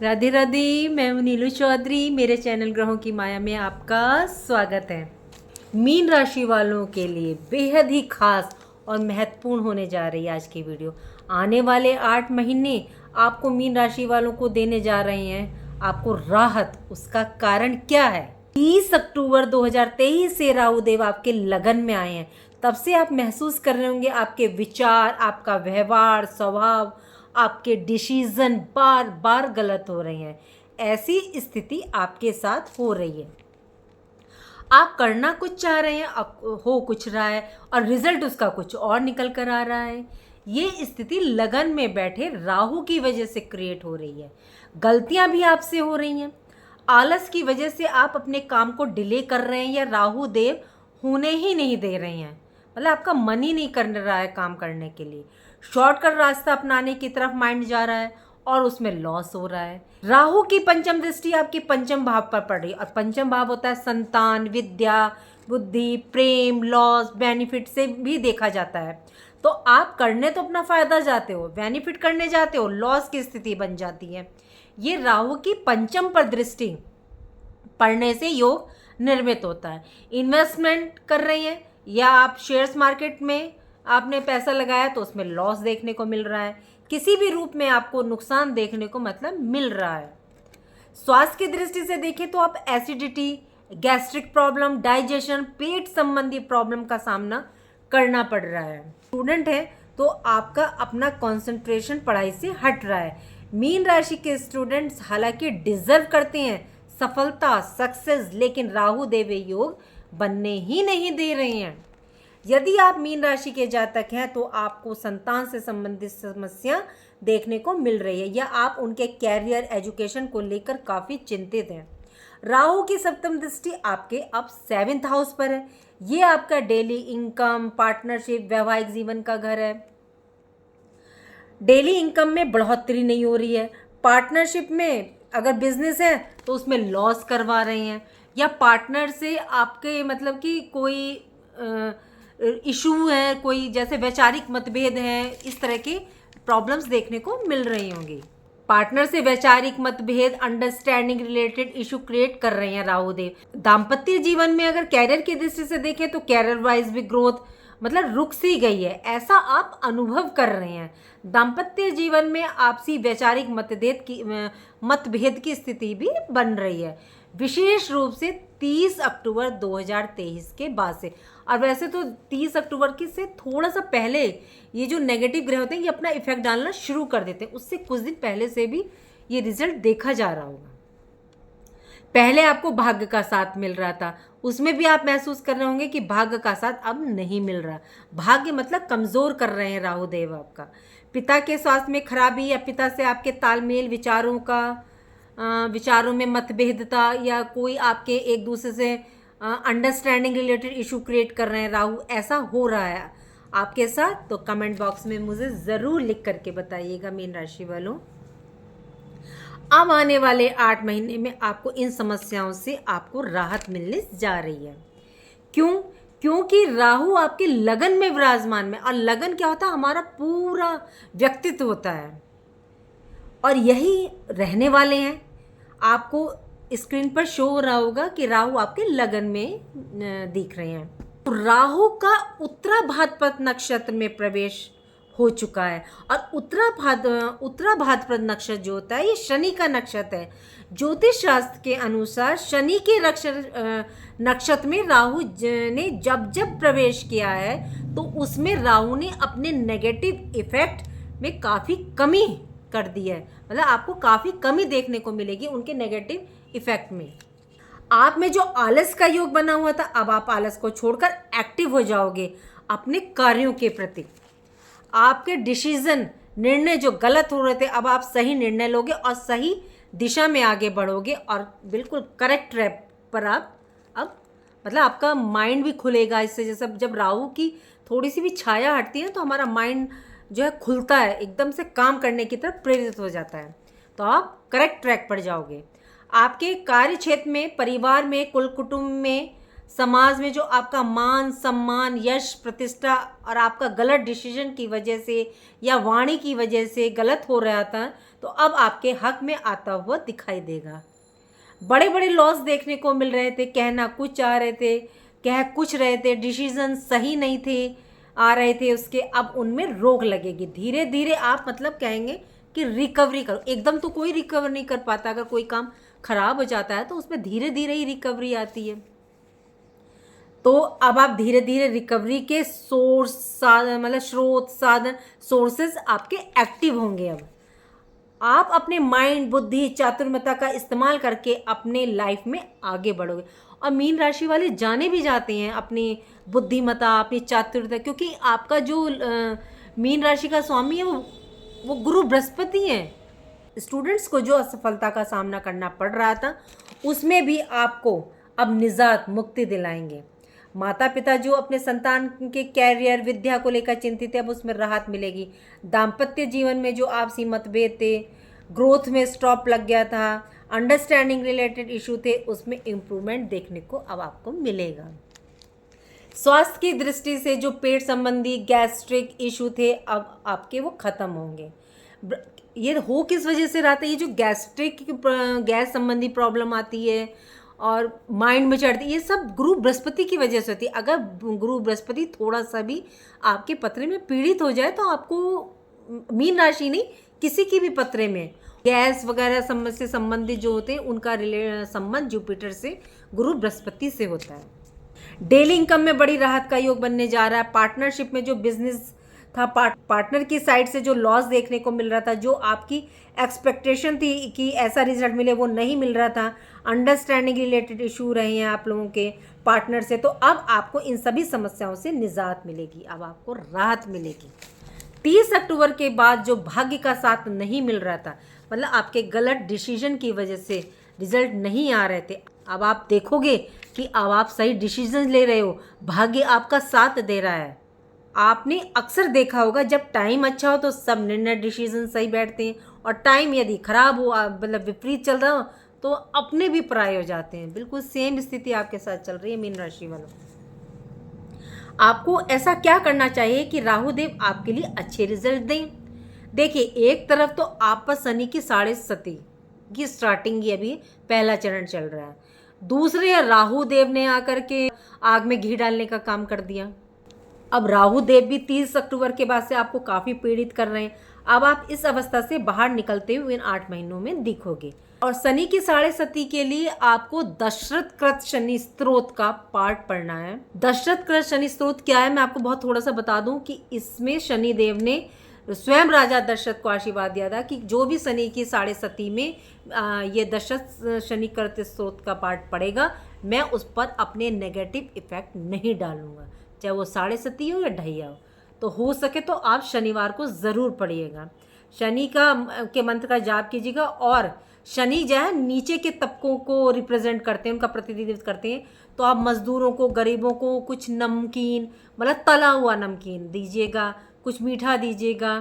राधे राधे। मैं हूं नीलू चौधरी। मेरे चैनल ग्रहों की माया में आपका स्वागत है। मीन राशि वालों के लिए बेहद ही खास और महत्वपूर्ण होने जा रही है आज की वीडियो। आने वाले 8 महीने आपको मीन राशि वालों को देने जा रहे हैं आपको राहत। उसका कारण क्या है? 30 अक्टूबर 2023 से राहु देव आपके लगन में आए हैं। तब से आप महसूस कर रहे होंगे आपके विचार, आपका व्यवहार, स्वभाव, आपके डिसीजन बार बार गलत हो रहे हैं। ऐसी स्थिति आपके साथ हो रही है। आप करना कुछ चाह रहे हैं, हो कुछ रहा है और रिजल्ट उसका कुछ और निकल कर आ रहा है। ये स्थिति लगन में बैठे राहु की वजह से क्रिएट हो रही है। गलतियां भी आपसे हो रही हैं। आलस की वजह से आप अपने काम को डिले कर रहे हैं या राहु देव होने ही नहीं दे रहे हैं। मतलब आपका मन ही नहीं कर रहा है काम करने के लिए। शॉर्टकट रास्ता अपनाने की तरफ माइंड जा रहा है और उसमें लॉस हो रहा है। राहु की पंचम दृष्टि आपके पंचम भाव पर पड़ रही है और पंचम भाव होता है संतान, विद्या, बुद्धि, प्रेम, लॉस, बेनिफिट से भी देखा जाता है। तो आप करने तो अपना फायदा जाते हो, बेनिफिट करने जाते हो, लॉस की स्थिति बन जाती है। ये राहु की पंचम पर दृष्टि पड़ने से योग निर्मित होता है। इन्वेस्टमेंट कर रही हैं या आप शेयर्स मार्केट में आपने पैसा लगाया तो उसमें लॉस देखने को मिल रहा है। किसी भी रूप में आपको नुकसान देखने को मतलब मिल रहा है। स्वास्थ्य की दृष्टि से देखें तो आप एसिडिटी, गैस्ट्रिक प्रॉब्लम, डाइजेशन, पेट संबंधी प्रॉब्लम का सामना करना पड़ रहा है। स्टूडेंट है तो आपका अपना कंसंट्रेशन पढ़ाई से हट रहा है। मीन राशि के स्टूडेंट्स हालांकि डिजर्व करते हैं सफलता, सक्सेस, लेकिन राहु देव योग बनने ही नहीं दे रहे हैं। यदि आप मीन राशि के जातक हैं तो आपको संतान से संबंधित समस्या देखने को मिल रही है या आप उनके कैरियर, एजुकेशन को लेकर काफ़ी चिंतित हैं। राहु की सप्तम दृष्टि आपके अब 7th हाउस पर है। ये आपका डेली इनकम, पार्टनरशिप, वैवाहिक जीवन का घर है। डेली इनकम में बढ़ोतरी नहीं हो रही है। पार्टनरशिप में अगर बिजनेस है तो उसमें लॉस करवा रहे हैं या पार्टनर से आपके मतलब कि कोई इशू है, कोई जैसे वैचारिक मतभेद है, इस तरह की प्रॉब्लम्स देखने को मिल रही होंगी। पार्टनर से वैचारिक मतभेद, अंडरस्टैंडिंग रिलेटेड इशू क्रिएट कर रहे हैं राहु देव। दाम्पत्य जीवन में अगर कैरियर की दृष्टि से देखें तो कैरियर वाइज भी ग्रोथ मतलब रुक सी गई है, ऐसा आप अनुभव कर रहे हैं। दाम्पत्य जीवन में आपसी वैचारिक मतभेद की स्थिति भी बन रही है, विशेष रूप से 30 अक्टूबर 2023 के बाद से। और वैसे तो 30 अक्टूबर की से थोड़ा सा पहले ये जो नेगेटिव ग्रह होते हैं ये अपना इफेक्ट डालना शुरू कर देते हैं। उससे कुछ दिन पहले से भी ये रिजल्ट देखा जा रहा होगा। पहले आपको भाग्य का साथ मिल रहा था, उसमें भी आप महसूस कर रहे होंगे कि भाग्य का साथ अब नहीं मिल रहा। भाग्य मतलब कमज़ोर कर रहे हैं राहु देव आपका। पिता के स्वास्थ्य में खराबी या पिता से आपके तालमेल, विचारों में मतभेदता या कोई आपके एक दूसरे से अंडरस्टैंडिंग रिलेटेड इशू क्रिएट कर रहे हैं राहु, ऐसा हो रहा है आपके साथ। तो कमेंट बॉक्स में मुझे ज़रूर लिख करके बताइएगा मीन राशि वालों। अब आने वाले 8 महीने में आपको इन समस्याओं से आपको राहत मिलने जा रही है। क्यों? क्योंकि राहु आपके लगन में विराजमान में, और लगन क्या होता है? हमारा पूरा व्यक्तित्व होता है और यही रहने वाले हैं। आपको स्क्रीन पर शो हो रहा होगा कि राहु आपके लगन में दिख रहे हैं। तो राहु का उत्तरा भाद्रपद नक्षत्र में प्रवेश हो चुका है और उत्तरा भाद्रपद नक्षत्र जो होता है ये शनि का नक्षत्र है। ज्योतिष शास्त्र के अनुसार शनि के नक्षत्र में राहु ने जब जब प्रवेश किया है तो उसमें राहु ने अपने नेगेटिव इफेक्ट में काफ़ी कमी कर दी है। मतलब आपको काफ़ी कमी देखने को मिलेगी उनके नेगेटिव इफेक्ट में। आप में जो आलस का योग बना हुआ था, अब आप आलस को छोड़कर एक्टिव हो जाओगे अपने कार्यों के प्रति। आपके डिसीजन, निर्णय जो गलत हो रहे थे, अब आप सही निर्णय लोगे और सही दिशा में आगे बढ़ोगे और बिल्कुल करेक्ट ट्रैक पर आप अब मतलब आपका माइंड भी खुलेगा इससे। जैसे जब राहु की थोड़ी सी भी छाया हटती है तो हमारा माइंड जो है खुलता है, एकदम से काम करने की तरफ प्रेरित हो जाता है, तो आप करेक्ट ट्रैक पर जाओगे। आपके कार्य क्षेत्र में, परिवार में, कुल कुटुंब में समाज में जो आपका मान सम्मान यश प्रतिष्ठा और आपका गलत डिसीजन की वजह से या वाणी की वजह से गलत हो रहा था, तो अब आपके हक में आता हुआ दिखाई देगा। बड़े बड़े लॉस देखने को मिल रहे थे, कहना कुछ चाह रहे थे, कह कुछ रहे थे, डिसीजन सही नहीं थे आ रहे थे उसके, अब उनमें रोक लगेगी। धीरे धीरे आप मतलब कहेंगे कि रिकवरी करो। एकदम तो कोई रिकवर नहीं कर पाता। अगर कोई काम खराब हो जाता है तो उसमें धीरे धीरे ही रिकवरी आती है। तो अब आप धीरे धीरे रिकवरी के सोर्स साधन मतलब स्रोत साधन सोर्सेज आपके एक्टिव होंगे। अब आप अपने माइंड बुद्धि चातुर्मता का इस्तेमाल करके अपने लाइफ में आगे बढ़ोगे। और मीन राशि वाले जाने भी जाते हैं अपनी बुद्धिमता अपनी चातुर्यता, क्योंकि आपका जो मीन राशि का स्वामी है वो गुरु बृहस्पति हैं। स्टूडेंट्स को जो असफलता का सामना करना पड़ रहा था उसमें भी आपको अब निजात मुक्ति दिलाएंगे। माता पिता जो अपने संतान के कैरियर विद्या को लेकर चिंतित है, अब उसमें राहत मिलेगी। दाम्पत्य जीवन में जो आपसी मतभेद थे, ग्रोथ में स्टॉप लग गया था, अंडरस्टैंडिंग रिलेटेड इशू थे, उसमें इम्प्रूवमेंट देखने को अब आपको मिलेगा। स्वास्थ्य की दृष्टि से जो पेट संबंधी गैस्ट्रिक इशू थे अब आपके वो खत्म होंगे। ये हो किस वजह से रहा था? ये जो गैस संबंधी प्रॉब्लम आती है और माइंड में चढ़ती, ये सब गुरु बृहस्पति की वजह से होती है। अगर गुरु बृहस्पति थोड़ा सा भी आपके पत्रे में पीड़ित हो जाए तो आपको मीन राशि नहीं किसी की भी पत्रे में गैस वगैरह से संबंधित जो होते हैं उनका संबंध जुपिटर से गुरु बृहस्पति से होता है। डेली इनकम में बड़ी राहत का योग बनने जा रहा है। पार्टनरशिप में जो बिजनेस था, पार्टनर की साइड से जो लॉस देखने को मिल रहा था, जो आपकी एक्सपेक्टेशन थी कि ऐसा रिजल्ट मिले वो नहीं मिल रहा था, अंडरस्टैंडिंग रिलेटेड इशू रहे हैं आप लोगों के पार्टनर से, तो अब आपको इन सभी समस्याओं से निजात मिलेगी। अब आपको राहत मिलेगी। 30 अक्टूबर के बाद जो भाग्य का साथ नहीं मिल रहा था, मतलब आपके गलत डिसीजन की वजह से रिजल्ट नहीं आ रहे थे, अब आप देखोगे कि अब आप सही डिसीजन ले रहे हो, भाग्य आपका साथ दे रहा है। आपने अक्सर देखा होगा जब टाइम अच्छा हो तो सब निर्णय डिसीजन सही बैठते हैं, और टाइम यदि खराब हो मतलब विपरीत चल रहा हो तो अपने भी पराये हो जाते हैं। बिल्कुल सेम स्थिति आपके साथ चल रही है मीन राशि वालों। आपको ऐसा क्या करना चाहिए कि राहु देव आपके लिए अच्छे रिजल्ट दें? देखिए, एक तरफ तो आप पर शनि की 7.5 की स्टार्टिंग की अभी पहला चरण चल रहा है, दूसरे राहु देव ने आकर के आग में घी डालने का काम कर दिया। अब राहु देव भी 30 अक्टूबर के बाद से आपको काफ़ी पीड़ित कर रहे हैं। अब आप इस अवस्था से बाहर निकलते हुए इन 8 महीनों में दिखोगे। और शनि की 7.5 के लिए आपको दशरथ कृत शनि स्तोत्र का पाठ पढ़ना है। दशरथ कृत शनि स्तोत्र क्या है, मैं आपको बहुत थोड़ा सा बता दूं कि इसमें शनि देव ने स्वयं राजा दशरथ को आशीर्वाद दिया था कि जो भी शनि की 7.5 में ये दशरथ शनि कृत स्तोत्र का पाठ पढ़ेगा, मैं उस पर अपने नेगेटिव इफेक्ट नहीं डालूंगा, चाहे वो 7.5 हो या 2.5 हो। तो हो सके तो आप शनिवार को ज़रूर पढ़िएगा, शनि के मंत्र का जाप कीजिएगा। और शनि जो है नीचे के तबकों को रिप्रेजेंट करते हैं, उनका प्रतिनिधित्व करते हैं, तो आप मज़दूरों को गरीबों को कुछ नमकीन मतलब तला हुआ नमकीन दीजिएगा, कुछ मीठा दीजिएगा,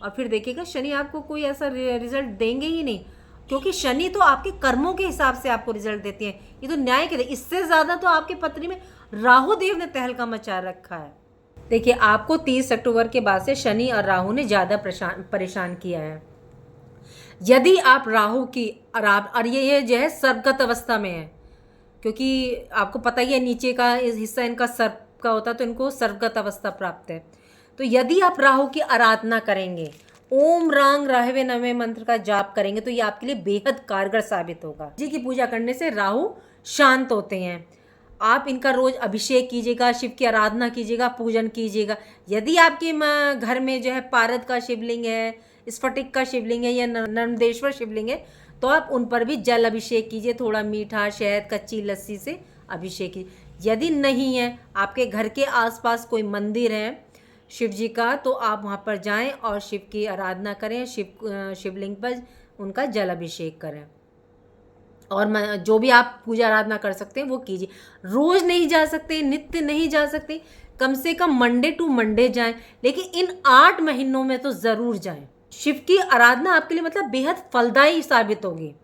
और फिर देखिएगा शनि आपको कोई ऐसा रिजल्ट देंगे ही नहीं, क्योंकि शनि तो आपके कर्मों के हिसाब से आपको रिजल्ट देते हैं। ये तो न्याय के, इससे ज़्यादा तो आपके पत्री में राहु देव ने तहलका मचा रखा है। देखिए, आपको 30 अक्टूबर के बाद से शनि और राहु ने ज़्यादा परेशान किया है। यदि आप राहु की और ये जो है सर्वगत अवस्था में है, क्योंकि आपको पता ही है नीचे का हिस्सा इनका सर्प का होता है, तो इनको सर्वगत अवस्था प्राप्त है। तो यदि आप राहु की आराधना करेंगे, ओम रांग राहवे नमः मंत्र का जाप करेंगे, तो ये आपके लिए बेहद कारगर साबित होगा। जी की पूजा करने से राहु शांत होते हैं। आप इनका रोज अभिषेक कीजिएगा, शिव की आराधना कीजिएगा, पूजन कीजिएगा। यदि आपके घर में जो है पारद का शिवलिंग है, स्फटिक का शिवलिंग है या नर्मदेश्वर शिवलिंग है, तो आप उन पर भी जल अभिषेक कीजिए, थोड़ा मीठा शहद कच्ची लस्सी से अभिषेक कीजिए। यदि नहीं है, आपके घर के आसपास कोई मंदिर है शिव जी का, तो आप वहाँ पर जाएं और शिव की आराधना करें, शिवलिंग पर उनका जल अभिषेक करें, और जो भी आप पूजा आराधना कर सकते हैं वो कीजिए। रोज़ नहीं जा सकते, नित्य नहीं जा सकते, कम से कम मंडे टू मंडे जाएं, लेकिन इन 8 महीनों में तो ज़रूर जाएं। शिव की आराधना आपके लिए मतलब बेहद फलदायी साबित होगी।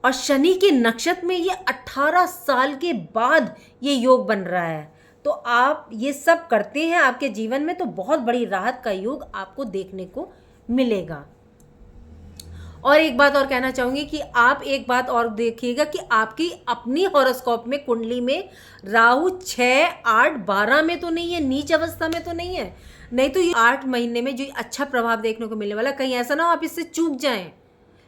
और शनि के नक्षत्र में ये 18 साल के बाद ये योग बन रहा है। तो आप ये सब करते हैं आपके जीवन में तो बहुत बड़ी राहत का योग आपको देखने को मिलेगा। और एक बात और कहना चाहूँगी कि आप एक बात और देखिएगा कि आपकी अपनी हॉरोस्कोप में कुंडली में राहु 6, 8, 12 में तो नहीं है, नीच अवस्था में तो नहीं है। नहीं तो ये 8 महीने में जो अच्छा प्रभाव देखने को मिलने वाला, कहीं ऐसा ना हो आप इससे चूक जाएं।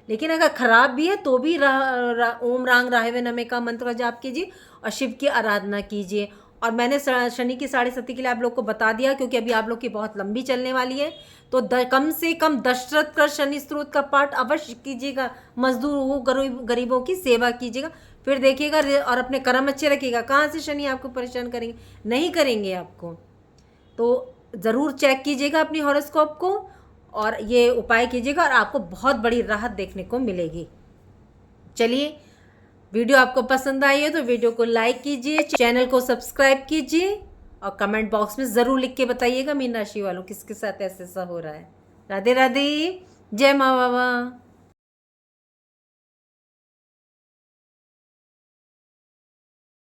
लेकिन अगर खराब भी है तो भी ओम रांग राहवे नमे का मंत्र का जाप कीजिए और शिव की आराधना कीजिए। और मैंने शनि की 7.5 के लिए आप लोग को बता दिया, क्योंकि अभी आप लोग की बहुत लंबी चलने वाली है। तो कम से कम दशरथ कर शनि स्त्रोत का पाठ अवश्य कीजिएगा। मजदूर हो, गरीबों की सेवा कीजिएगा, फिर देखिएगा। और अपने कर्म अच्छे रखिएगा। कहाँ से शनि आपको परेशान करेंगे? नहीं करेंगे आपको। तो ज़रूर चेक कीजिएगा अपनी हॉरोस्कोप को और ये उपाय कीजिएगा और आपको बहुत बड़ी राहत देखने को मिलेगी। चलिए, वीडियो आपको पसंद आई है तो वीडियो को लाइक कीजिए, चैनल को सब्सक्राइब कीजिए और कमेंट बॉक्स में ज़रूर लिख के बताइएगा मीन राशि वालों किसके साथ ऐसा हो रहा है। राधे राधे, जय माँ बाबा।